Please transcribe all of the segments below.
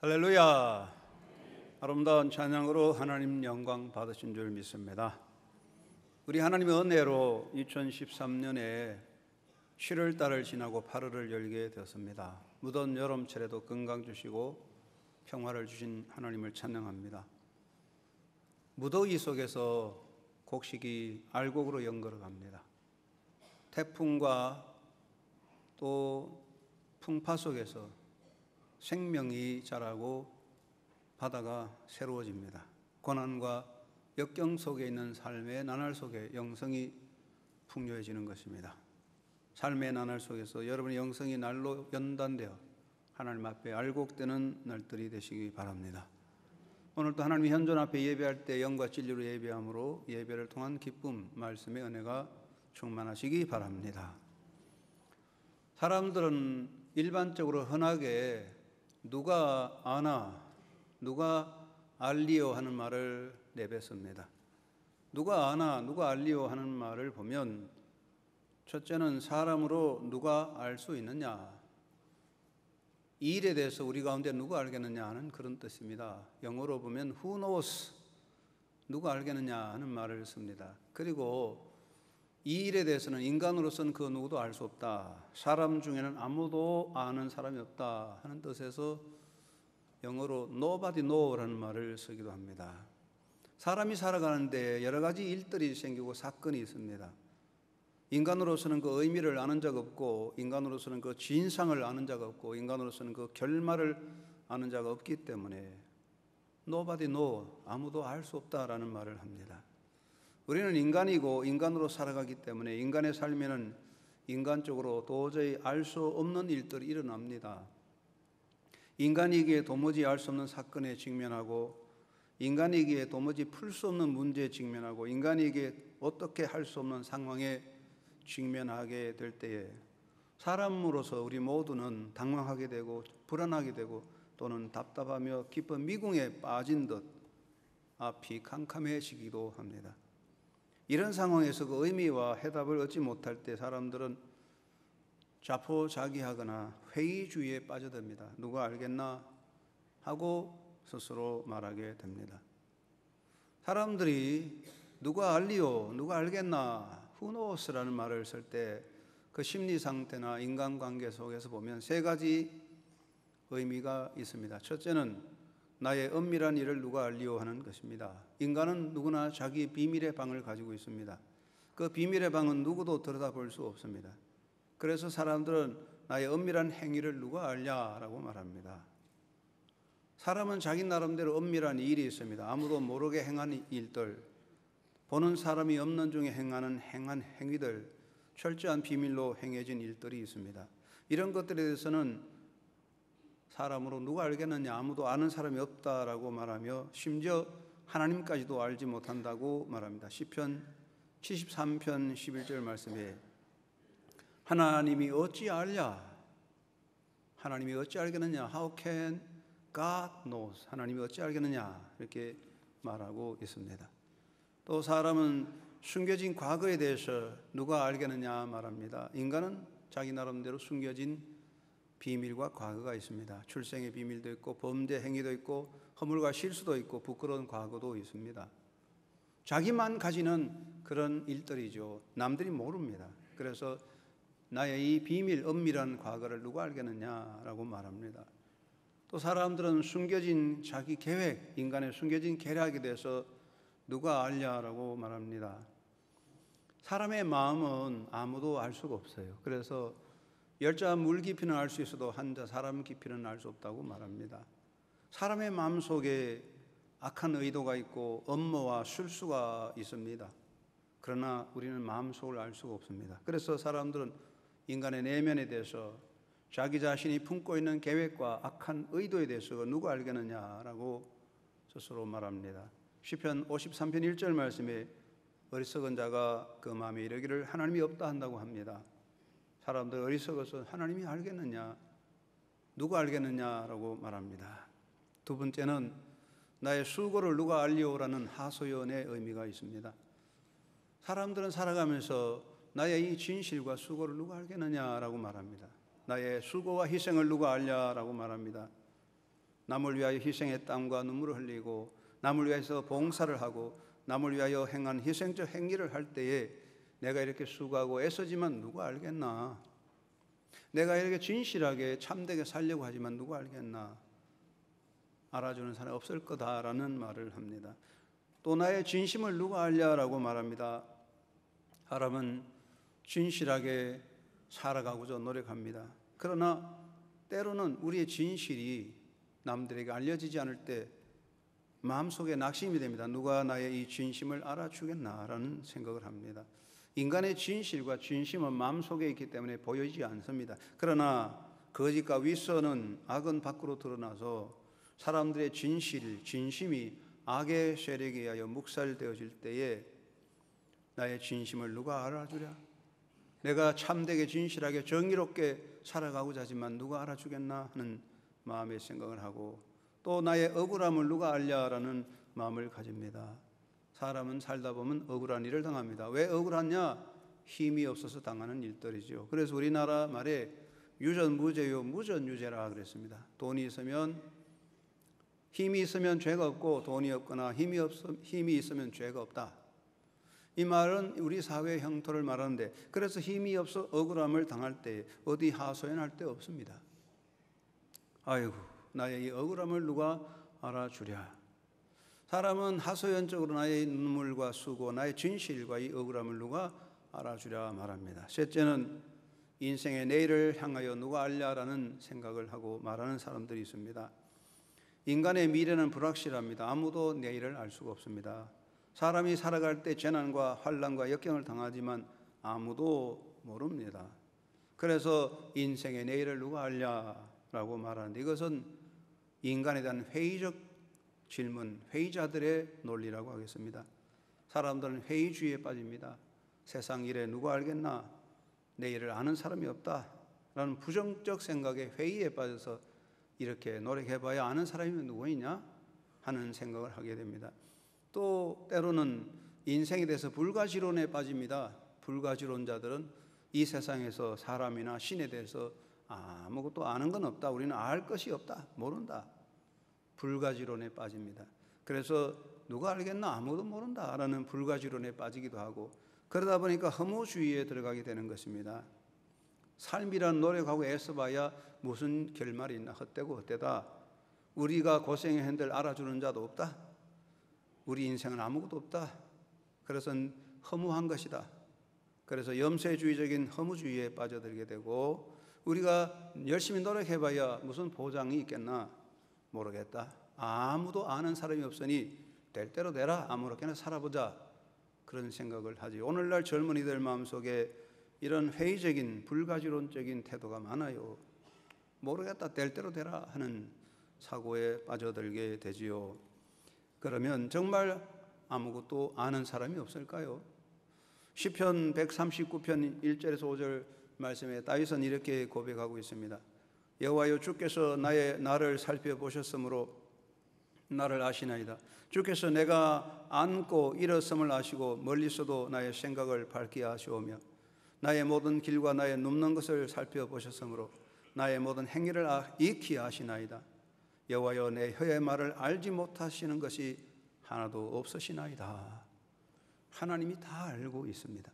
할렐루야. 아름다운 찬양으로 하나님 영광 받으신 줄 믿습니다. 우리 하나님의 은혜로 2013년에 7월 달을 지나고 8월을 열게 되었습니다. 무더운 여름철에도 건강 주시고 평화를 주신 하나님을 찬양합니다. 무더위 속에서 곡식이 알곡으로 연걸어 갑니다. 태풍과 또 풍파 속에서 생명이 자라고 바다가 새로워집니다. 고난과 역경 속에 있는 삶의 나날 속에 영성이 풍요해지는 것입니다. 삶의 나날 속에서 여러분의 영성이 날로 연단되어 하나님 앞에 알곡되는 날들이 되시기 바랍니다. 오늘도 하나님 현존 앞에 예배할 때 영과 진리로 예배함으로 예배를 통한 기쁨, 말씀의 은혜가 충만하시기 바랍니다. 사람들은 일반적으로 흔하게 누가 아나, 누가 알리오 하는 말을 내뱉습니다. 누가 아나, 누가 알리오 하는 말을 보면 첫째는 사람으로 누가 알 수 있느냐, 이 일에 대해서 우리 가운데 누가 알겠느냐 하는 그런 뜻입니다. 영어로 보면 who knows, 누가 알겠느냐 하는 말을 씁니다. 그리고 이 일에 대해서는 인간으로서는 그 누구도 알 수 없다, 사람 중에는 아무도 아는 사람이 없다 하는 뜻에서 영어로 nobody know라는 말을 쓰기도 합니다. 사람이 살아가는데 여러 가지 일들이 생기고 사건이 있습니다. 인간으로서는 그 의미를 아는 자가 없고, 인간으로서는 그 진상을 아는 자가 없고, 인간으로서는 그 결말을 아는 자가 없기 때문에 nobody know, 아무도 알 수 없다라는 말을 합니다. 우리는 인간이고 인간으로 살아가기 때문에 인간의 삶에는 인간적으로 도저히 알 수 없는 일들이 일어납니다. 인간이기에 도무지 알 수 없는 사건에 직면하고, 인간이기에 도무지 풀 수 없는 문제에 직면하고, 인간이기에 어떻게 할 수 없는 상황에 직면하게 될 때에 사람으로서 우리 모두는 당황하게 되고 불안하게 되고 또는 답답하며 깊은 미궁에 빠진 듯 앞이 캄캄해지기도 합니다. 이런 상황에서 그 의미와 해답을 얻지 못할 때 사람들은 자포자기하거나 회의주의에 빠져듭니다. 누가 알겠나 하고 스스로 말하게 됩니다. 사람들이 누가 알리오, 누가 알겠나, who knows라는 말을 쓸 때 그 심리 상태나 인간관계 속에서 보면 세 가지 의미가 있습니다. 첫째는 나의 은밀한 일을 누가 알리오 하는 것입니다. 인간은 누구나 자기 비밀의 방을 가지고 있습니다. 그 비밀의 방은 누구도 들여다볼 수 없습니다. 그래서 사람들은 나의 은밀한 행위를 누가 알냐라고 말합니다. 사람은 자기 나름대로 은밀한 일이 있습니다. 아무도 모르게 행한 일들, 보는 사람이 없는 중에 행한 행위들, 철저한 비밀로 행해진 일들이 있습니다. 이런 것들에 대해서는 사람으로 누가 알겠느냐, 아무도 아는 사람이 없다라고 말하며 심지어 하나님까지도 알지 못한다고 말합니다. 시편 73편 11절 말씀에 하나님이 어찌 알랴, 하나님이 어찌 알겠느냐, How can God knows, 하나님이 어찌 알겠느냐 이렇게 말하고 있습니다. 또 사람은 숨겨진 과거에 대해서 누가 알겠느냐 말합니다. 인간은 자기 나름대로 숨겨진 비밀과 과거가 있습니다. 출생의 비밀도 있고 범죄 행위도 있고 허물과 실수도 있고 부끄러운 과거도 있습니다. 자기만 가지는 그런 일들이죠. 남들이 모릅니다. 그래서 나의 이 비밀, 은밀한 과거를 누가 알겠느냐라고 말합니다. 또 사람들은 숨겨진 자기 계획, 인간의 숨겨진 계략에 대해서 누가 알냐라고 말합니다. 사람의 마음은 아무도 알 수가 없어요. 그래서 열자 물 깊이는 알 수 있어도 한자 사람 깊이는 알 수 없다고 말합니다. 사람의 마음 속에 악한 의도가 있고 음모와 술수가 있습니다. 그러나 우리는 마음속을 알 수가 없습니다. 그래서 사람들은 인간의 내면에 대해서 자기 자신이 품고 있는 계획과 악한 의도에 대해서 누가 알겠느냐라고 스스로 말합니다. 시편 53편 1절 말씀에 어리석은 자가 그 마음에 이르기를 하나님이 없다 한다고 합니다. 사람들 어리석어서 하나님이 알겠느냐, 누가 알겠느냐라고 말합니다. 두 번째는 나의 수고를 누가 알리오라는 하소연의 의미가 있습니다. 사람들은 살아가면서 나의 이 진실과 수고를 누가 알겠느냐라고 말합니다. 나의 수고와 희생을 누가 알냐라고 말합니다. 남을 위하여 희생의 땀과 눈물을 흘리고 남을 위해서 봉사를 하고 남을 위하여 행한 희생적 행위를 할 때에 내가 이렇게 수고하고 애쓰지만 누가 알겠나? 내가 이렇게 진실하게 참되게 살려고 하지만 누가 알겠나? 알아주는 사람이 없을 거다라는 말을 합니다. 또 나의 진심을 누가 알냐라고 말합니다. 사람은 진실하게 살아가고자 노력합니다. 그러나 때로는 우리의 진실이 남들에게 알려지지 않을 때 마음속에 낙심이 됩니다. 누가 나의 이 진심을 알아주겠나라는 생각을 합니다. 인간의 진실과 진심은 마음속에 있기 때문에 보이지 않습니다. 그러나 거짓과 윗선은 악은 밖으로 드러나서 사람들의 진심이 악의 세력에 의하여 묵살되어질 때에 나의 진심을 누가 알아주랴? 내가 참되게 진실하게 정의롭게 살아가고자 하지만 누가 알아주겠나 하는 마음의 생각을 하고 또 나의 억울함을 누가 알냐라는 마음을 가집니다. 사람은 살다 보면 억울한 일을 당합니다. 왜 억울하냐? 힘이 없어서 당하는 일들이죠. 그래서 우리나라 말에 유전무죄요 무전유죄라 그랬습니다. 돈이 있으면 힘이 있으면 죄가 없고 돈이 없거나 힘이 있으면 죄가 없다. 이 말은 우리 사회의 형태를 말하는데 그래서 힘이 없어 억울함을 당할 때 어디 하소연할 데 없습니다. 아이고 나의 이 억울함을 누가 알아주랴. 사람은 하소연적으로 나의 눈물과 수고 나의 진실과 이 억울함을 누가 알아주랴 말합니다. 셋째는 인생의 내일을 향하여 누가 알냐라는 생각을 하고 말하는 사람들이 있습니다. 인간의 미래는 불확실합니다. 아무도 내일을 알 수가 없습니다. 사람이 살아갈 때 재난과 환난과 역경을 당하지만 아무도 모릅니다. 그래서 인생의 내일을 누가 알냐라고 말하는데 이것은 인간에 대한 회의적 질문, 회의자들의 논리라고 하겠습니다. 사람들은 회의주의에 빠집니다. 세상 일에 누가 알겠나? 내일을 아는 사람이 없다라는 부정적 생각에 회의에 빠져서 이렇게 노력해봐야 아는 사람이 누구 있냐? 하는 생각을 하게 됩니다. 또 때로는 인생에 대해서 불가지론에 빠집니다. 불가지론자들은 이 세상에서 사람이나 신에 대해서 아무것도 아는 건 없다. 우리는 알 것이 없다. 모른다. 불가지론에 빠집니다. 그래서 누가 알겠나? 아무도 모른다라는 불가지론에 빠지기도 하고 그러다 보니까 허무주의에 들어가게 되는 것입니다. 삶이란 노력하고 애써봐야 무슨 결말이 있나? 헛되고 헛되다. 우리가 고생했는데 알아주는 자도 없다. 우리 인생은 아무것도 없다. 그래서 허무한 것이다. 그래서 염세주의적인 허무주의에 빠져들게 되고 우리가 열심히 노력해봐야 무슨 보장이 있겠나? 모르겠다. 아무도 아는 사람이 없으니 될 대로 되라. 아무렇게나 살아보자. 그런 생각을 하지. 오늘날 젊은이들 마음속에 이런 회의적인 불가지론적인 태도가 많아요. 모르겠다. 될 대로 되라 하는 사고에 빠져들게 되지요. 그러면 정말 아무것도 아는 사람이 없을까요? 시편 139편 1절에서 5절 말씀에 다윗은 이렇게 고백하고 있습니다. 여호와여 주께서 나를 살펴보셨으므로 나를 아시나이다. 주께서 내가 앉고 일었음을 아시고 멀리서도 나의 생각을 밝게 하시오며 나의 모든 길과 나의 눕는 것을 살펴보셨으므로 나의 모든 행위를 익히 아시나이다. 여호와여 내 혀의 말을 알지 못하시는 것이 하나도 없으시나이다. 하나님이 다 알고 있습니다.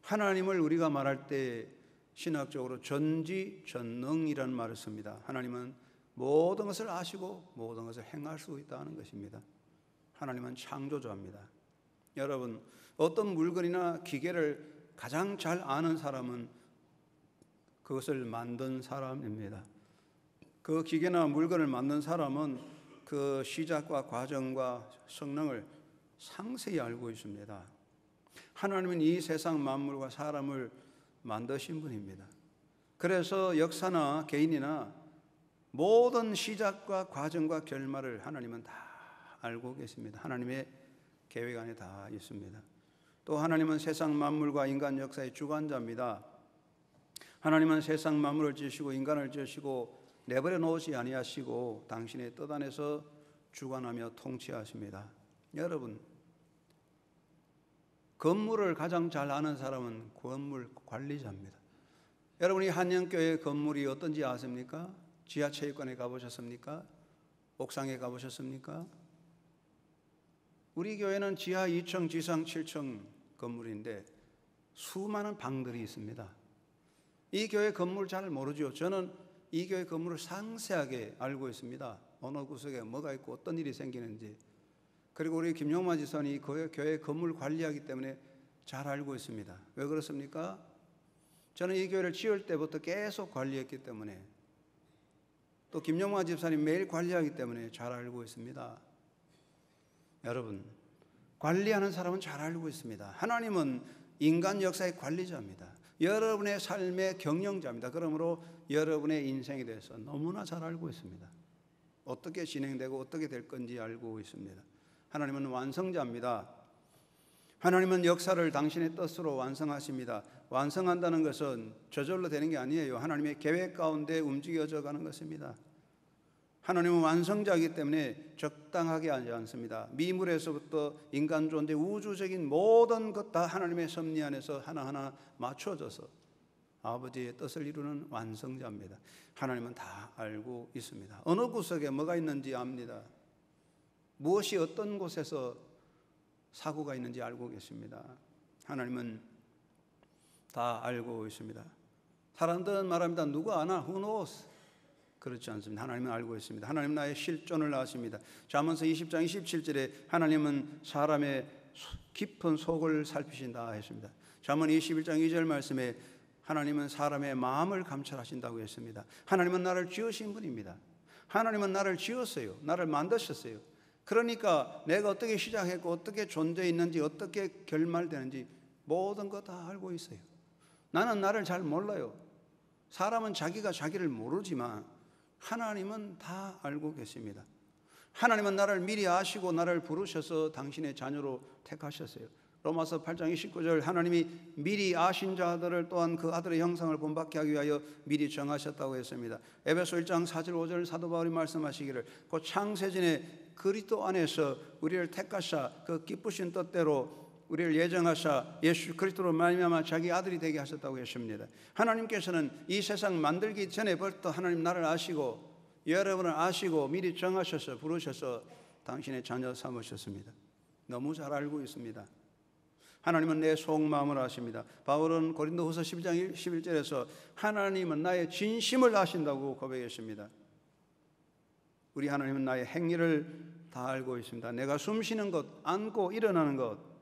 하나님을 우리가 말할 때 신학적으로 전지전능이라는 말을 씁니다. 하나님은 모든 것을 아시고 모든 것을 행할 수 있다는 것입니다. 하나님은 창조주입니다. 여러분, 어떤 물건이나 기계를 가장 잘 아는 사람은 그것을 만든 사람입니다. 그 기계나 물건을 만든 사람은 그 시작과 과정과 성능을 상세히 알고 있습니다. 하나님은 이 세상 만물과 사람을 만드신 분입니다. 그래서 역사나 개인이나 모든 시작과 과정과 결말을 하나님은 다 알고 계십니다. 하나님의 계획 안에 다 있습니다. 또 하나님은 세상 만물과 인간 역사의 주관자입니다. 하나님은 세상 만물을 지으시고 인간을 지으시고 내버려 놓지 아니하시고 당신의 뜻 안에서 주관하며 통치하십니다. 여러분, 건물을 가장 잘 아는 사람은 건물 관리자입니다. 여러분이 한영교회 건물이 어떤지 아십니까? 지하체육관에 가보셨습니까? 옥상에 가보셨습니까? 우리 교회는 지하 2층, 지상 7층 건물인데 수많은 방들이 있습니다. 이 교회 건물 잘 모르죠. 저는 이 교회 건물을 상세하게 알고 있습니다. 어느 구석에 뭐가 있고 어떤 일이 생기는지. 그리고 우리 김용만 지사님이 교회 건물 관리하기 때문에 잘 알고 있습니다. 왜 그렇습니까? 저는 이 교회를 지을 때부터 계속 관리했기 때문에, 또 김용만 집사님 매일 관리하기 때문에 잘 알고 있습니다. 여러분, 관리하는 사람은 잘 알고 있습니다. 하나님은 인간 역사의 관리자입니다. 여러분의 삶의 경영자입니다. 그러므로 여러분의 인생에 대해서 너무나 잘 알고 있습니다. 어떻게 진행되고 어떻게 될 건지 알고 있습니다. 하나님은 완성자입니다. 하나님은 역사를 당신의 뜻으로 완성하십니다. 완성한다는 것은 저절로 되는 게 아니에요. 하나님의 계획 가운데 움직여져 가는 것입니다. 하나님은 완성자이기 때문에 적당하게 하지 않습니다. 미물에서부터 인간 존재, 우주적인 모든 것 다 하나님의 섭리 안에서 하나하나 맞춰져서 아버지의 뜻을 이루는 완성자입니다. 하나님은 다 알고 있습니다. 어느 구석에 뭐가 있는지 압니다. 무엇이 어떤 곳에서 사고가 있는지 알고 계십니다. 하나님은 다 알고 있습니다. 사람들은 말합니다. 누가 아나? Who knows? 그렇지 않습니다. 하나님은 알고 있습니다. 하나님은 나의 실존을 아십니다. 잠언서 20장 27절에 하나님은 사람의 깊은 속을 살피신다 했습니다. 잠언 21장 2절 말씀에 하나님은 사람의 마음을 감찰하신다고 했습니다. 하나님은 나를 지으신 분입니다. 하나님은 나를 지었어요. 나를 만드셨어요. 그러니까 내가 어떻게 시작했고 어떻게 존재했는지 어떻게 결말되는지 모든 거 다 알고 있어요. 나는 나를 잘 몰라요. 사람은 자기가 자기를 모르지만 하나님은 다 알고 계십니다. 하나님은 나를 미리 아시고 나를 부르셔서 당신의 자녀로 택하셨어요. 로마서 8장 29절 하나님이 미리 아신 자들을 또한 그 아들의 형상을 본받게 하기 위하여 미리 정하셨다고 했습니다. 에베소 1장 4절 5절 사도 바울이 말씀하시기를 그 창세전에 그리스도 안에서 우리를 택하사 그 기쁘신 뜻대로 우리를 예정하사 예수 그리스도로 말미암아 자기 아들이 되게 하셨다고 했습니다. 하나님께서는 이 세상 만들기 전에 벌써 하나님 나를 아시고 여러분을 아시고 미리 정하셔서 부르셔서 당신의 자녀 삼으셨습니다. 너무 잘 알고 있습니다. 하나님은 내 속마음을 아십니다. 바울은 고린도후서 12장 11절에서 하나님은 나의 진심을 아신다고 고백했습니다. 우리 하나님은 나의 행위를 다 알고 있습니다. 내가 숨쉬는 것, 앉고 일어나는 것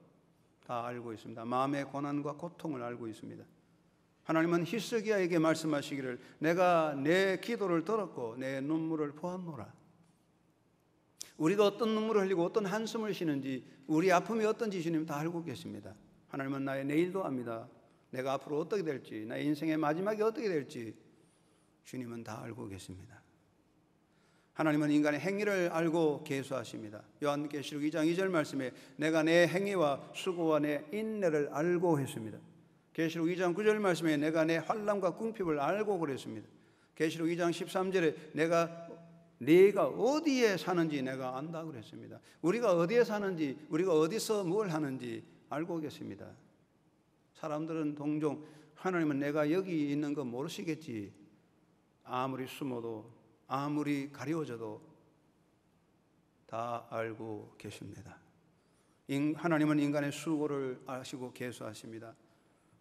다 알고 있습니다. 마음의 고난과 고통을 알고 있습니다. 하나님은 히스기야에게 말씀하시기를 내가 내 기도를 들었고 내 눈물을 보았노라. 우리가 어떤 눈물을 흘리고 어떤 한숨을 쉬는지 우리 아픔이 어떤지 주님 다 알고 계십니다. 하나님은 나의 내일도 압니다. 내가 앞으로 어떻게 될지 나의 인생의 마지막이 어떻게 될지 주님은 다 알고 계십니다. 하나님은 인간의 행위를 알고 계수하십니다. 요한계시록 2장 2절 말씀에 내가 내 행위와 수고와 내 인내를 알고 했습니다. 계시록 2장 9절 말씀에 내가 내 환난과 궁핍을 알고 그랬습니다. 계시록 2장 13절에 네가 어디에 사는지 내가 안다 그랬습니다. 우리가 어디에 사는지 우리가 어디서 뭘 하는지 알고 계십니다. 사람들은 종종 하나님은 내가 여기 있는 거 모르시겠지. 아무리 숨어도 아무리 가려워져도 다 알고 계십니다. 하나님은 인간의 수고를 아시고 계수하십니다.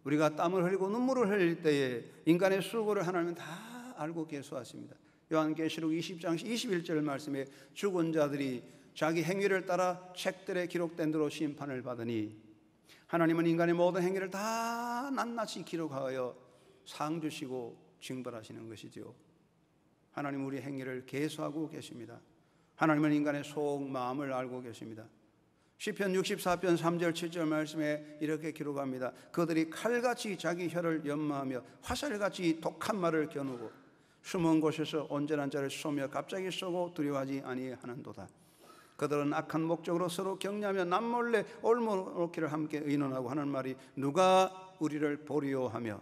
우리가 땀을 흘리고 눈물을 흘릴 때에 인간의 수고를 하나님은 다 알고 계수하십니다. 요한계시록 20장 21절 말씀에 죽은 자들이 자기 행위를 따라 책들에 기록된 대로 심판을 받으니 하나님은 인간의 모든 행위를 다 낱낱이 기록하여 상 주시고 징벌하시는 것이죠. 하나님은 우리 행위를 계수하고 계십니다. 하나님은 인간의 속 마음을 알고 계십니다. 시편 64편 3절 7절 말씀에 이렇게 기록합니다. 그들이 칼같이 자기 혀를 연마하며 화살같이 독한 말을 겨누고 숨은 곳에서 온전한 자를 쏘며 갑자기 쏘고 두려워하지 아니하는도다. 그들은 악한 목적으로 서로 격려하며 남몰래 옳모놓기를 함께 의논하고 하는 말이 누가 우리를 보리오 하며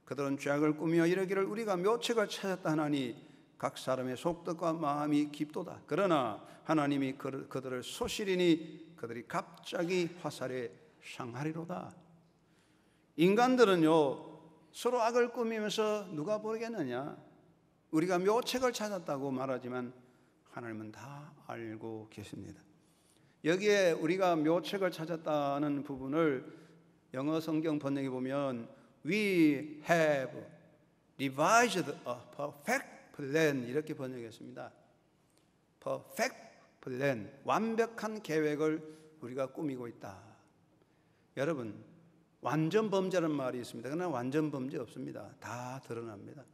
그들은 죄악을 꾸며 이르기를 우리가 묘책을 찾았다 하나니 각 사람의 속뜻과 마음이 깊도다. 그러나 하나님이 그들을 소실이니 그들이 갑자기 화살에 상하리로다. 인간들은요 서로 악을 꾸미면서 누가 보겠느냐 우리가 묘책을 찾았다고 말하지만 하나님은 다 알고 계십니다. 여기에 우리가 묘책을 찾았다는 부분을 영어 성경 번역에 보면 We have devised a perfect plan 이렇게 번역했습니다. Perfect plan, 완벽한 계획을 우리가 꾸미고 있다. 여러분, 완전 범죄라는 말이 있습니다. 그러나 완전 범죄 없습니다. 다 드러납니다.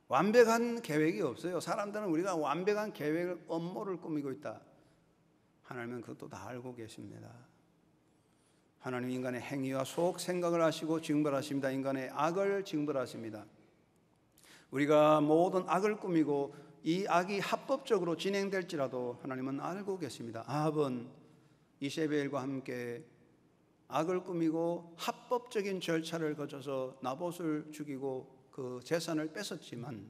완벽한 계획이 없어요. 사람들은 우리가 완벽한 계획을, 업무를 꾸미고 있다. 하나님은 그것도 다 알고 계십니다. 하나님 인간의 행위와 속 생각을 아시고 징벌하십니다. 인간의 악을 징벌하십니다. 우리가 모든 악을 꾸미고 이 악이 합법적으로 진행될지라도 하나님은 알고 계십니다. 아합은 이세벨과 함께 악을 꾸미고 합법적인 절차를 거쳐서 나봇을 죽이고 그 재산을 뺏었지만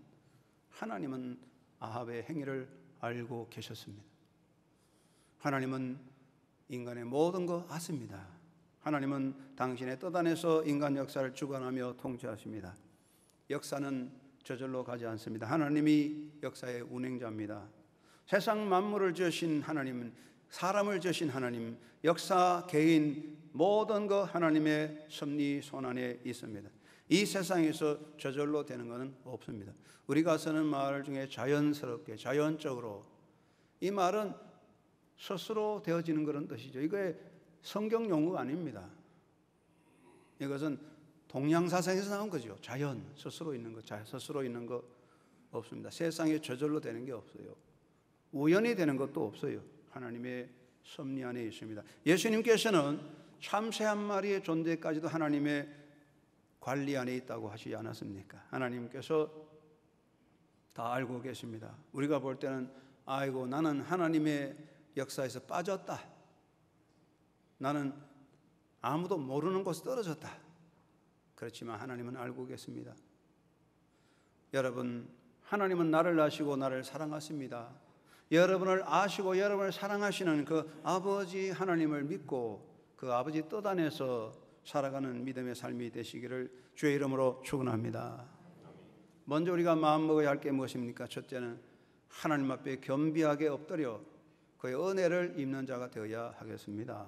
하나님은 아합의 행위를 알고 계셨습니다. 하나님은 인간의 모든 것 아십니다. 하나님은 당신의 뜻 안에서 인간 역사를 주관하며 통치하십니다. 역사는 저절로 가지 않습니다. 하나님이 역사의 운행자입니다. 세상 만물을 지으신 하나님은, 사람을 지으신 하나님, 역사, 개인, 모든 것 하나님의 섭리 손안에 있습니다. 이 세상에서 저절로 되는 것은 없습니다. 우리가 쓰는 말 중에 자연스럽게, 자연적으로, 이 말은 스스로 되어지는 그런 뜻이죠. 이게 성경 용어가 아닙니다. 이것은 동양사상에서 나온 거죠. 자연, 스스로 있는 것, 스스로 있는 것 없습니다. 세상에 저절로 되는 게 없어요. 우연히 되는 것도 없어요. 하나님의 섭리 안에 있습니다. 예수님께서는 참새 한 마리의 존재까지도 하나님의 관리 안에 있다고 하시지 않았습니까? 하나님께서 다 알고 계십니다. 우리가 볼 때는 아이고 나는 하나님의 역사에서 빠졌다. 나는 아무도 모르는 곳에 떨어졌다. 그렇지만 하나님은 알고 계십니다. 여러분, 하나님은 나를 아시고 나를 사랑하십니다. 여러분을 아시고 여러분을 사랑하시는 그 아버지 하나님을 믿고 그 아버지 뜻 안에서 살아가는 믿음의 삶이 되시기를 주의 이름으로 축원합니다. 먼저 우리가 마음먹어야 할 게 무엇입니까? 첫째는 하나님 앞에 겸비하게 엎드려 그의 은혜를 입는 자가 되어야 하겠습니다.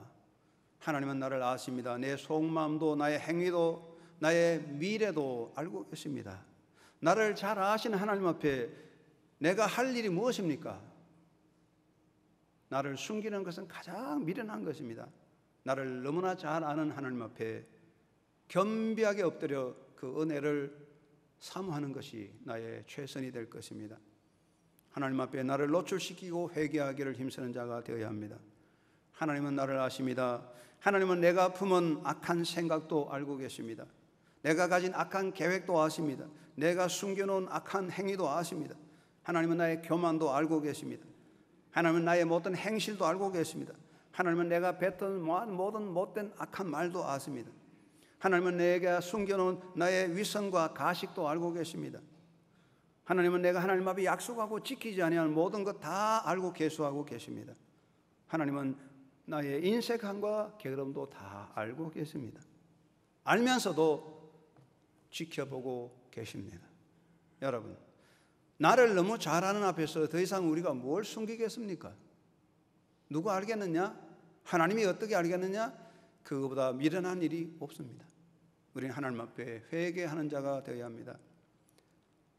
하나님은 나를 아십니다. 내 속마음도 나의 행위도 나의 미래도 알고 계십니다. 나를 잘 아시는 하나님 앞에 내가 할 일이 무엇입니까? 나를 숨기는 것은 가장 미련한 것입니다. 나를 너무나 잘 아는 하나님 앞에 겸비하게 엎드려 그 은혜를 사모하는 것이 나의 최선이 될 것입니다. 하나님 앞에 나를 노출시키고 회개하기를 힘쓰는 자가 되어야 합니다. 하나님은 나를 아십니다. 하나님은 내가 품은 악한 생각도 알고 계십니다. 내가 가진 악한 계획도 아십니다. 내가 숨겨놓은 악한 행위도 아십니다. 하나님은 나의 교만도 알고 계십니다. 하나님은 나의 모든 행실도 알고 계십니다. 하나님은 내가 뱉은 모든 못된 악한 말도 아십니다. 하나님은 내가 숨겨놓은 나의 위선과 가식도 알고 계십니다. 하나님은 내가 하나님 앞에 약속하고 지키지 아니하는 모든 것 다 알고 계수하고 계십니다. 하나님은 나의 인색함과 게으름도 다 알고 계십니다. 알면서도 지켜보고 계십니다. 여러분, 나를 너무 잘 아는 앞에서 더 이상 우리가 뭘 숨기겠습니까? 누가 알겠느냐? 하나님이 어떻게 알겠느냐? 그거보다 미련한 일이 없습니다. 우리는 하나님 앞에 회개하는 자가 되어야 합니다.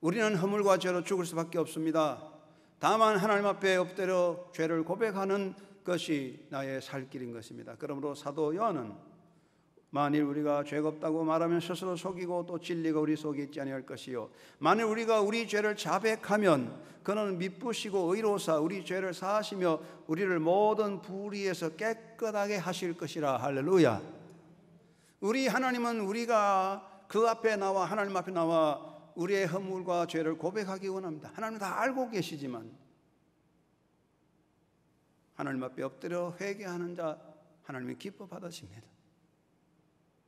우리는 허물과 죄로 죽을 수밖에 없습니다. 다만 하나님 앞에 엎드려 죄를 고백하는 것이 나의 살 길인 것입니다. 그러므로 사도 요한은 만일 우리가 죄가 없다고 말하면 스스로 속이고 또 진리가 우리 속에 있지 아니할 것이요 만일 우리가 우리 죄를 자백하면 그는 미쁘시고 의로사 우리 죄를 사하시며 우리를 모든 불의에서 깨끗하게 하실 것이라. 할렐루야. 우리 하나님은 우리가 그 앞에 나와 하나님 앞에 나와 우리의 허물과 죄를 고백하기 원합니다. 하나님은 다 알고 계시지만 하나님 앞에 엎드려 회개하는 자 하나님이 기뻐 받으십니다.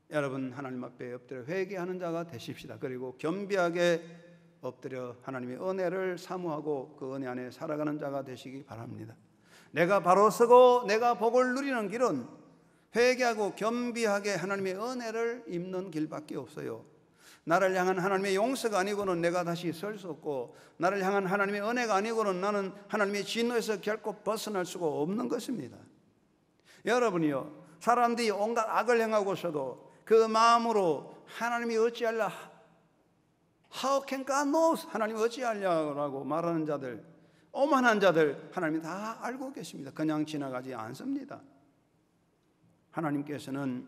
여러분, 하나님 앞에 엎드려 회개하는 자가 되십시다. 그리고 겸비하게 엎드려 하나님의 은혜를 사모하고 그 은혜 안에 살아가는 자가 되시기 바랍니다. 내가 바로 서고 내가 복을 누리는 길은 회개하고 겸비하게 하나님의 은혜를 입는 길밖에 없어요. 나를 향한 하나님의 용서가 아니고는 내가 다시 설 수 없고, 나를 향한 하나님의 은혜가 아니고는 나는 하나님의 진노에서 결코 벗어날 수가 없는 것입니다. 여러분이요, 사람들이 온갖 악을 행하고서도 그 마음으로 하나님이 어찌할랴, How can God know? 하나님이 어찌하려고 말하는 자들, 오만한 자들, 하나님이 다 알고 계십니다. 그냥 지나가지 않습니다. 하나님께서는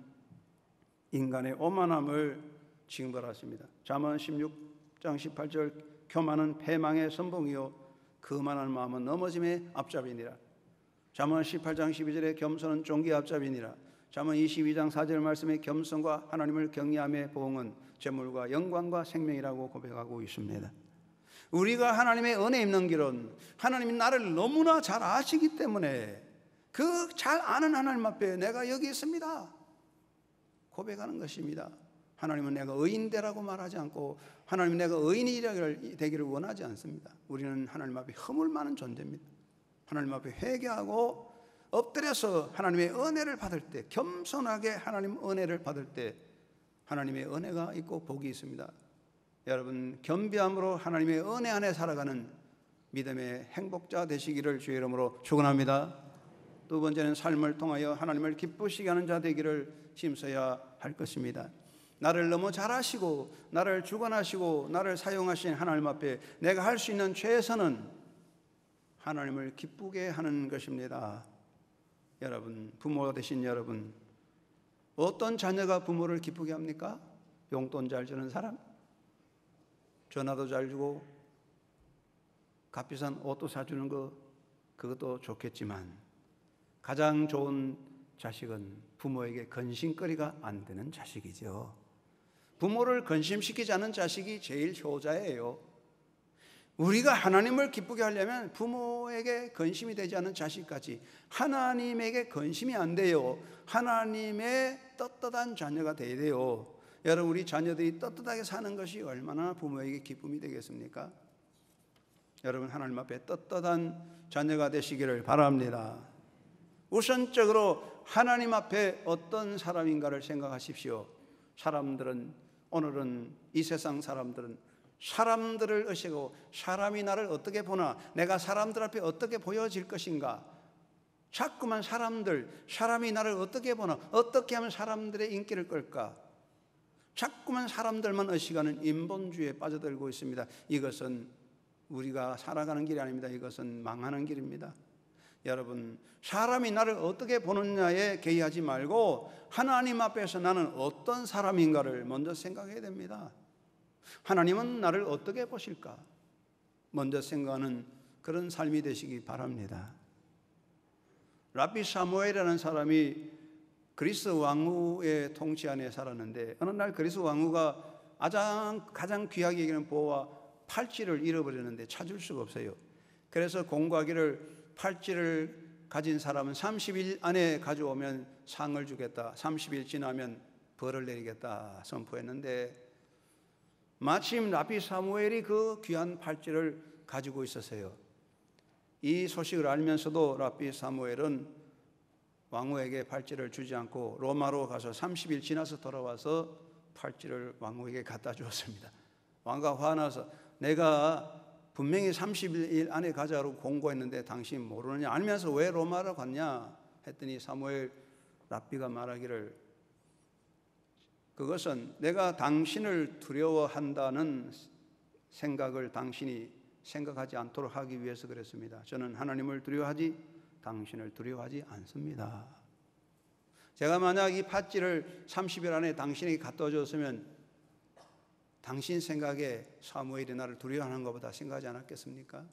인간의 오만함을 징벌하십니다. 잠언 16장 18절, 교만은 패망의 선봉이요 거만한 마음은 넘어짐의 앞잡이니라. 잠언 18장 12절에 겸손은 종기의 앞잡이니라. 잠언 22장 4절 말씀에 겸손과 하나님을 경외함의 보응은 재물과 영광과 생명이라고 고백하고 있습니다. 우리가 하나님의 은혜 입는 길은 하나님이 나를 너무나 잘 아시기 때문에 그 잘 아는 하나님 앞에 내가 여기 있습니다 고백하는 것입니다. 하나님은 내가 의인되라고 말하지 않고 하나님은 내가 의인이 되기를 원하지 않습니다. 우리는 하나님 앞에 허물 많은 존재입니다. 하나님 앞에 회개하고 엎드려서 하나님의 은혜를 받을 때, 겸손하게 하나님 은혜를 받을 때 하나님의 은혜가 있고 복이 있습니다. 여러분, 겸비함으로 하나님의 은혜 안에 살아가는 믿음의 행복자 되시기를 주의 이름으로 축원합니다. 두 번째는 삶을 통하여 하나님을 기쁘시게 하는 자 되기를 힘써야 할 것입니다. 나를 너무 잘 아시고 나를 주관하시고 나를 사용하신 하나님 앞에 내가 할 수 있는 최선은 하나님을 기쁘게 하는 것입니다. 여러분, 부모가 되신 여러분, 어떤 자녀가 부모를 기쁘게 합니까? 용돈 잘 주는 사람, 전화도 잘 주고 값비싼 옷도 사주는 거, 그것도 좋겠지만 가장 좋은 자식은 부모에게 근심거리가 안 되는 자식이죠. 부모를 근심시키지 않은 자식이 제일 효자예요. 우리가 하나님을 기쁘게 하려면 부모에게 근심이 되지 않은 자식까지 하나님에게 근심이 안 돼요. 하나님의 떳떳한 자녀가 되어야 돼요. 여러분, 우리 자녀들이 떳떳하게 사는 것이 얼마나 부모에게 기쁨이 되겠습니까? 여러분, 하나님 앞에 떳떳한 자녀가 되시기를 바랍니다. 우선적으로 하나님 앞에 어떤 사람인가를 생각하십시오. 오늘은 이 세상 사람들은 사람들을 의식하고 사람이 나를 어떻게 보나, 내가 사람들 앞에 어떻게 보여질 것인가, 자꾸만 사람이 나를 어떻게 보나, 어떻게 하면 사람들의 인기를 끌까, 자꾸만 사람들만 의식하는 인본주의에 빠져들고 있습니다. 이것은 우리가 살아가는 길이 아닙니다. 이것은 망하는 길입니다. 여러분, 사람이 나를 어떻게 보느냐에 개의하지 말고 하나님 앞에서 나는 어떤 사람인가를 먼저 생각해야 됩니다. 하나님은 나를 어떻게 보실까? 먼저 생각하는 그런 삶이 되시기 바랍니다. 랍비 사무엘이라는 사람이 그리스 왕후의 통치 안에 살았는데, 어느 날 그리스 왕후가 가장 귀하게 여기는 보화 팔찌를 잃어버렸는데 찾을 수가 없어요. 그래서 공고하기를 팔찌를 가진 사람은 30일 안에 가져오면 상을 주겠다, 30일 지나면 벌을 내리겠다 선포했는데, 마침 랍비 사무엘이 그 귀한 팔찌를 가지고 있었어요. 이 소식을 알면서도 랍비 사무엘은 왕후에게 팔찌를 주지 않고 로마로 가서 30일 지나서 돌아와서 팔찌를 왕후에게 갖다 주었습니다. 왕가 화나서 내가 분명히 30일 안에 가자고 공고했는데 당신 모르느냐, 알면서 왜 로마로 갔냐 했더니 사무엘 랍비가 말하기를, 그것은 내가 당신을 두려워한다는 생각을 당신이 생각하지 않도록 하기 위해서 그랬습니다. 저는 하나님을 두려워하지 당신을 두려워하지 않습니다. 제가 만약 이 팔찌를 30일 안에 당신에게 갖다 줬으면 당신 생각에 사무엘이 나를 두려워하는 것보다 생각하지 않았겠습니까?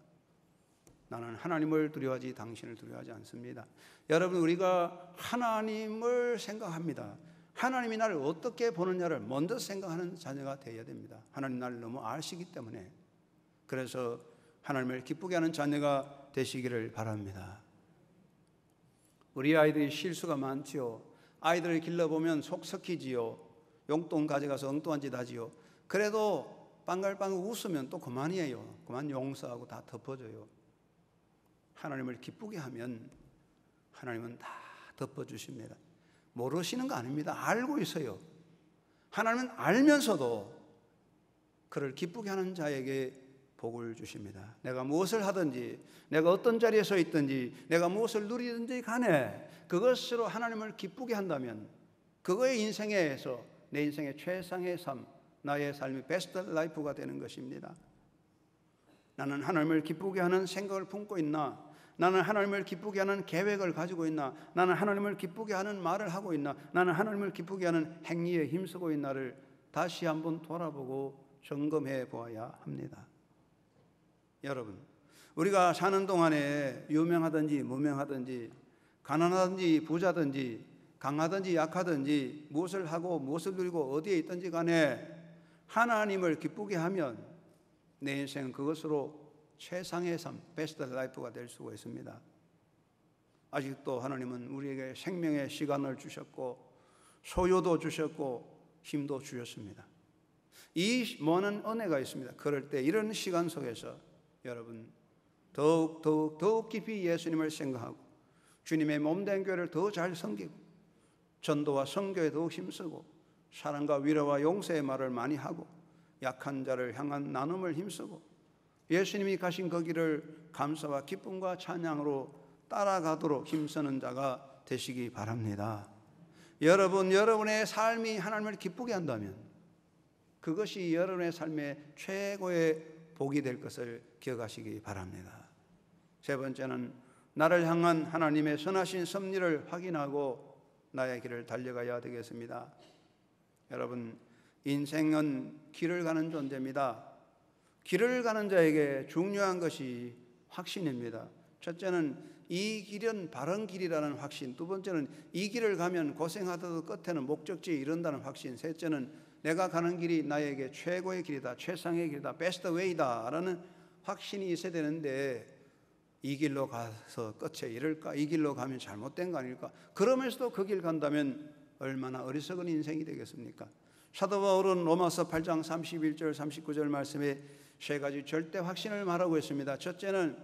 나는 하나님을 두려워하지 당신을 두려워하지 않습니다. 여러분, 우리가 하나님을 생각합니다. 하나님이 나를 어떻게 보느냐를 먼저 생각하는 자녀가 되어야 됩니다. 하나님 나를 너무 아시기 때문에. 그래서 하나님을 기쁘게 하는 자녀가 되시기를 바랍니다. 우리 아이들이 실수가 많지요. 아이들을 길러보면 속 썩히지요. 용돈 가져가서 엉뚱한 짓 하지요. 그래도 빵글빵글 웃으면 또 그만이에요. 그만 용서하고 다 덮어줘요. 하나님을 기쁘게 하면 하나님은 다 덮어주십니다. 모르시는 거 아닙니다. 알고 있어요. 하나님은 알면서도 그를 기쁘게 하는 자에게 복을 주십니다. 내가 무엇을 하든지, 내가 어떤 자리에 서 있든지, 내가 무엇을 누리든지 간에 그것으로 하나님을 기쁘게 한다면 그거의 인생에서 내 인생의 최상의 삶, 나의 삶이 베스트 라이프가 되는 것입니다. 나는 하나님을 기쁘게 하는 생각을 품고 있나? 나는 하나님을 기쁘게 하는 계획을 가지고 있나? 나는 하나님을 기쁘게 하는 말을 하고 있나? 나는 하나님을 기쁘게 하는 행위에 힘쓰고 있나를 다시 한번 돌아보고 점검해 보아야 합니다. 여러분, 우리가 사는 동안에 유명하든지 무명하든지 가난하든지 부자든지 강하든지 약하든지 무엇을 하고 무엇을 누리고 어디에 있든지 간에 하나님을 기쁘게 하면 내 인생은 그것으로 최상의 삶, 베스트 라이프가 될 수가 있습니다. 아직도 하나님은 우리에게 생명의 시간을 주셨고 소유도 주셨고 힘도 주셨습니다. 이 많은 은혜가 있습니다. 그럴 때 이런 시간 속에서 여러분 더욱 깊이 예수님을 생각하고 주님의 몸된 교회를 더 잘 섬기고 전도와 선교에 더욱 힘쓰고 사랑과 위로와 용서의 말을 많이 하고 약한 자를 향한 나눔을 힘쓰고 예수님이 가신 그 길을 감사와 기쁨과 찬양으로 따라가도록 힘쓰는 자가 되시기 바랍니다. 여러분의 삶이 하나님을 기쁘게 한다면 그것이 여러분의 삶의 최고의 복이 될 것을 기억하시기 바랍니다. 세 번째는 나를 향한 하나님의 선하신 섭리를 확인하고 나의 길을 달려가야 되겠습니다. 여러분, 인생은 길을 가는 존재입니다. 길을 가는 자에게 중요한 것이 확신입니다. 첫째는 이 길은 바른 길이라는 확신, 두 번째는 이 길을 가면 고생하더라도 끝에는 목적지에 이른다는 확신, 셋째는 내가 가는 길이 나에게 최고의 길이다, 최상의 길이다, 베스트 웨이다 라는 확신이 있어야 되는데 이 길로 가서 끝에 이를까? 이 길로 가면 잘못된 거 아닐까? 그러면서도 그 길 간다면 얼마나 어리석은 인생이 되겠습니까? 사도 바울은 로마서 8장 31절 39절 말씀에 세 가지 절대 확신을 말하고 있습니다. 첫째는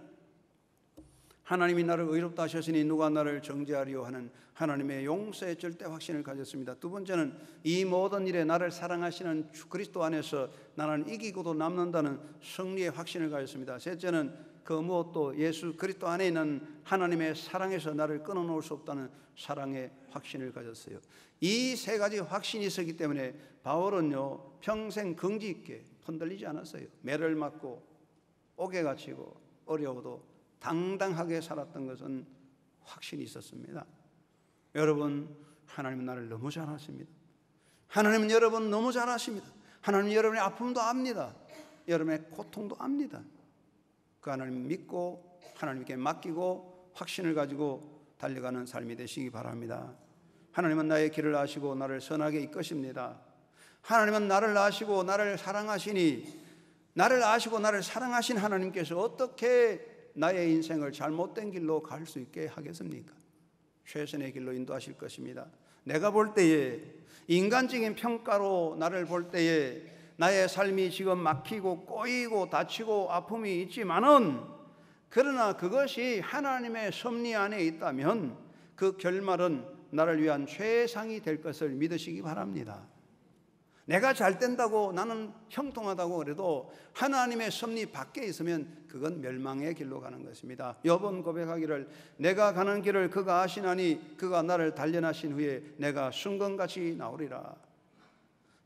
하나님이 나를 의롭다 하셨으니 누가 나를 정죄하리요 하는 하나님의 용서의 절대 확신을 가졌습니다. 두 번째는 이 모든 일에 나를 사랑하시는 주 그리스도 안에서 나는 이기고도 남는다는 승리의 확신을 가졌습니다. 셋째는 그 무엇도 예수 그리스도 안에 있는 하나님의 사랑에서 나를 끊어놓을 수 없다는 사랑의 확신을 가졌어요. 이 세 가지 확신이 있었기 때문에 바울은요 평생 긍지 있게 흔들리지 않았어요. 매를 맞고 옥에 갇히고 어려워도 당당하게 살았던 것은 확신이 있었습니다. 여러분, 하나님은 나를 너무 잘 아십니다. 하나님은 여러분 너무 잘 아십니다. 하나님은 여러분의 아픔도 압니다. 여러분의 고통도 압니다. 그 하나님 믿고 하나님께 맡기고 확신을 가지고 달려가는 삶이 되시기 바랍니다. 하나님은 나의 길을 아시고 나를 선하게 이끄십니다. 하나님은 나를 아시고 나를 사랑하시니 나를 아시고 나를 사랑하신 하나님께서 어떻게 나의 인생을 잘못된 길로 갈 수 있게 하겠습니까? 최선의 길로 인도하실 것입니다. 내가 볼 때에 인간적인 평가로 나를 볼 때에 나의 삶이 지금 막히고 꼬이고 다치고 아픔이 있지만은 그러나 그것이 하나님의 섭리 안에 있다면 그 결말은 나를 위한 최상이 될 것을 믿으시기 바랍니다. 내가 잘 된다고 나는 형통하다고 그래도 하나님의 섭리 밖에 있으면 그건 멸망의 길로 가는 것입니다. 욥은 고백하기를 내가 가는 길을 그가 아시나니 그가 나를 단련하신 후에 내가 순금같이 나오리라.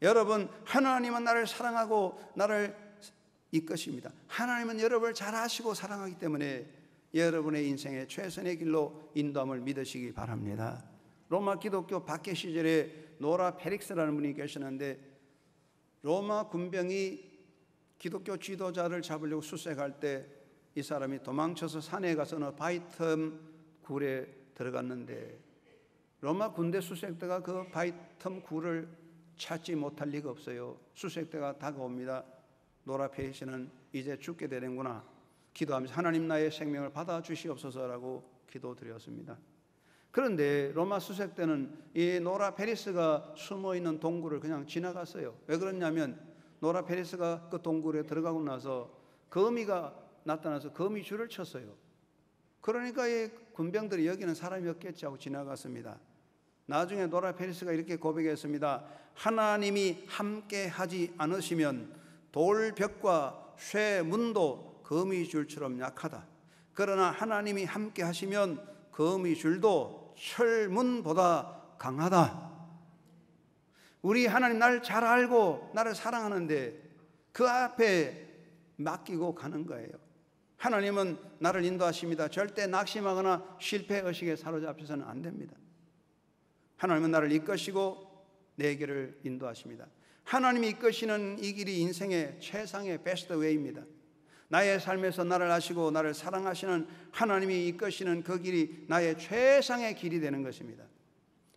여러분, 하나님은 나를 사랑하고 나를 이끄십니다. 하나님은 여러분을 잘 아시고 사랑하기 때문에 여러분의 인생의 최선의 길로 인도함을 믿으시기 바랍니다. 로마 기독교 박해 시절에 노라 페릭스라는 분이 계시는데 로마 군병이 기독교 지도자를 잡으려고 수색할 때 이 사람이 도망쳐서 산에 가서 어느 바위 틈 굴에 들어갔는데 로마 군대 수색대가 그 바위 틈 굴을 찾지 못할 리가 없어요. 수색대가 다가옵니다. 노라 페릭스는 이제 죽게 되는구나 기도하면서 하나님 나의 생명을 받아주시옵소서라고 기도드렸습니다. 그런데 로마 수색대는 이 노라 페리스가 숨어있는 동굴을 그냥 지나갔어요. 왜 그러냐면 노라 페리스가 그 동굴에 들어가고 나서 거미가 나타나서 거미줄을 쳤어요. 그러니까 이 군병들이 여기는 사람이 없겠지 하고 지나갔습니다. 나중에 노라 페리스가 이렇게 고백했습니다. 하나님이 함께 하지 않으시면 돌벽과 쇠문도 거미줄처럼 약하다. 그러나 하나님이 함께 하시면 거미줄도 철문보다 강하다. 우리 하나님 나를 잘 알고 나를 사랑하는데 그 앞에 맡기고 가는 거예요. 하나님은 나를 인도하십니다. 절대 낙심하거나 실패의식에 사로잡혀서는 안 됩니다. 하나님은 나를 이끄시고 내 길을 인도하십니다. 하나님이 이끄시는 이 길이 인생의 최상의 베스트 웨이입니다. 나의 삶에서 나를 아시고 나를 사랑하시는 하나님이 이끄시는 그 길이 나의 최상의 길이 되는 것입니다.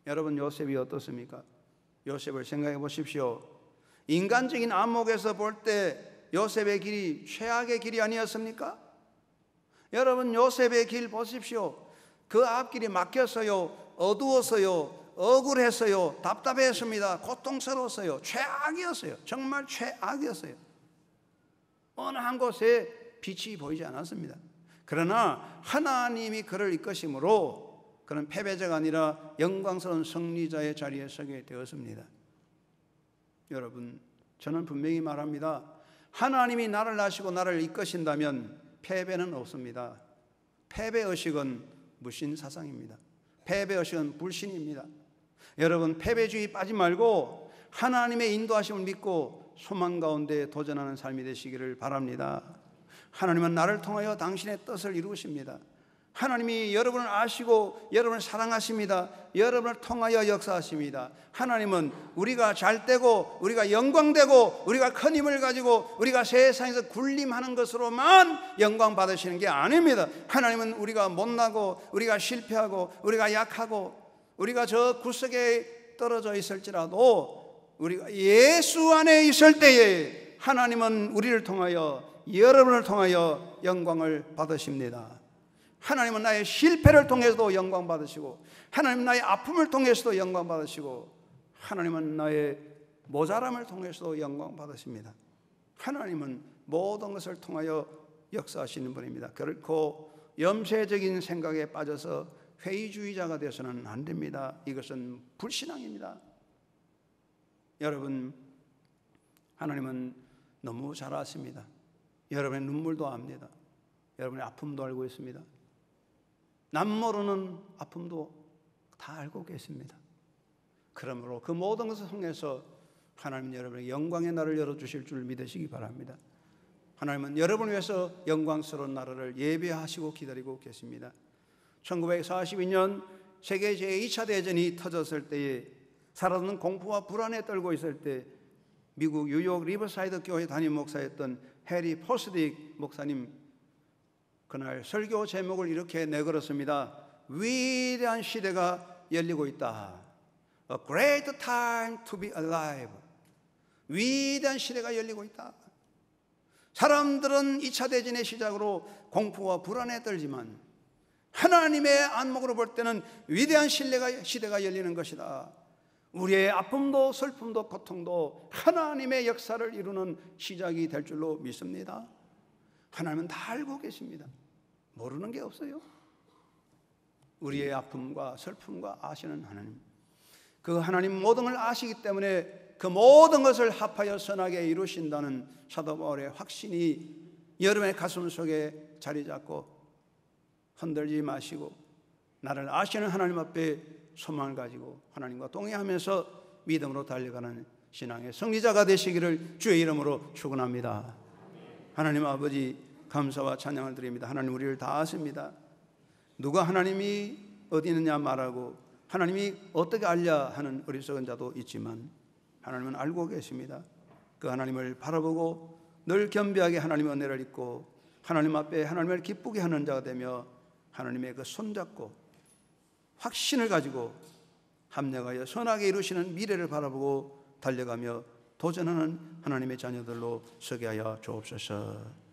여러분, 요셉이 어떻습니까? 요셉을 생각해 보십시오. 인간적인 안목에서 볼 때 요셉의 길이 최악의 길이 아니었습니까? 여러분, 요셉의 길 보십시오. 그 앞길이 막혔어요. 어두웠어요. 억울했어요. 답답했습니다. 고통스러웠어요. 최악이었어요. 정말 최악이었어요. 어느 한 곳에 빛이 보이지 않았습니다. 그러나 하나님이 그를 이끄심으로 그는 패배자가 아니라 영광스러운 승리자의 자리에 서게 되었습니다. 여러분, 저는 분명히 말합니다. 하나님이 나를 아시고 나를 이끄신다면 패배는 없습니다. 패배의식은 무신사상입니다. 패배의식은 불신입니다. 여러분, 패배주의 빠지 말고 하나님의 인도하심을 믿고 소망 가운데 도전하는 삶이 되시기를 바랍니다. 하나님은 나를 통하여 당신의 뜻을 이루십니다. 하나님이 여러분을 아시고 여러분을 사랑하십니다. 여러분을 통하여 역사하십니다. 하나님은 우리가 잘되고 우리가 영광되고 우리가 큰 힘을 가지고 우리가 세상에서 군림하는 것으로만 영광 받으시는 게 아닙니다. 하나님은 우리가 못나고 우리가 실패하고 우리가 약하고 우리가 저 구석에 떨어져 있을지라도 우리가 예수 안에 있을 때에 하나님은 우리를 통하여 여러분을 통하여 영광을 받으십니다. 하나님은 나의 실패를 통해서도 영광 받으시고 하나님은 나의 아픔을 통해서도 영광 받으시고 하나님은 나의 모자람을 통해서도 영광 받으십니다. 하나님은 모든 것을 통하여 역사하시는 분입니다. 결코 염세적인 생각에 빠져서 회의주의자가 되어서는 안 됩니다. 이것은 불신앙입니다. 여러분, 하나님은 너무 잘 아십니다. 여러분의 눈물도 압니다. 여러분의 아픔도 알고 있습니다. 남 모르는 아픔도 다 알고 계십니다. 그러므로 그 모든 것을 통해서 하나님은 여러분의 영광의 날을 열어주실 줄 믿으시기 바랍니다. 하나님은 여러분을 위해서 영광스러운 나라를 예배하시고 기다리고 계십니다. 1942년 세계 제2차 대전이 터졌을 때에 사람들은 공포와 불안에 떨고 있을 때 미국 뉴욕 리버사이드 교회 담임 목사였던 해리 포스딕 목사님, 그날 설교 제목을 이렇게 내걸었습니다. 위대한 시대가 열리고 있다. A great time to be alive. 위대한 시대가 열리고 있다. 사람들은 2차 대전의 시작으로 공포와 불안에 떨지만 하나님의 안목으로 볼 때는 위대한 시대가 열리는 것이다. 우리의 아픔도 슬픔도 고통도 하나님의 역사를 이루는 시작이 될 줄로 믿습니다. 하나님은 다 알고 계십니다. 모르는 게 없어요. 우리의 아픔과 슬픔과 아시는 하나님, 그 하나님 모든 걸 아시기 때문에 그 모든 것을 합하여 선하게 이루신다는 사도 바울의 확신이 여러분의 가슴 속에 자리 잡고 흔들지 마시고 나를 아시는 하나님 앞에 소망을 가지고 하나님과 동행하면서 믿음으로 달려가는 신앙의 승리자가 되시기를 주의 이름으로 축원합니다. 하나님 아버지, 감사와 찬양을 드립니다. 하나님, 우리를 다 아십니다. 누가 하나님이 어디 있느냐 말하고 하나님이 어떻게 알랴 하는 어리석은 자도 있지만 하나님은 알고 계십니다. 그 하나님을 바라보고 늘 겸비하게 하나님의 은혜를 입고 하나님 앞에 하나님을 기쁘게 하는 자가 되며 하나님의 그 손잡고 확신을 가지고 합력하여 선하게 이루시는 미래를 바라보고 달려가며 도전하는 하나님의 자녀들로 서게 하여 주옵소서.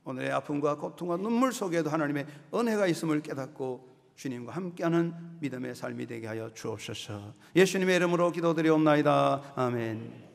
오늘의 아픔과 고통과 눈물 속에도 하나님의 은혜가 있음을 깨닫고 주님과 함께하는 믿음의 삶이 되게 하여 주옵소서. 예수님의 이름으로 기도드리옵나이다. 아멘.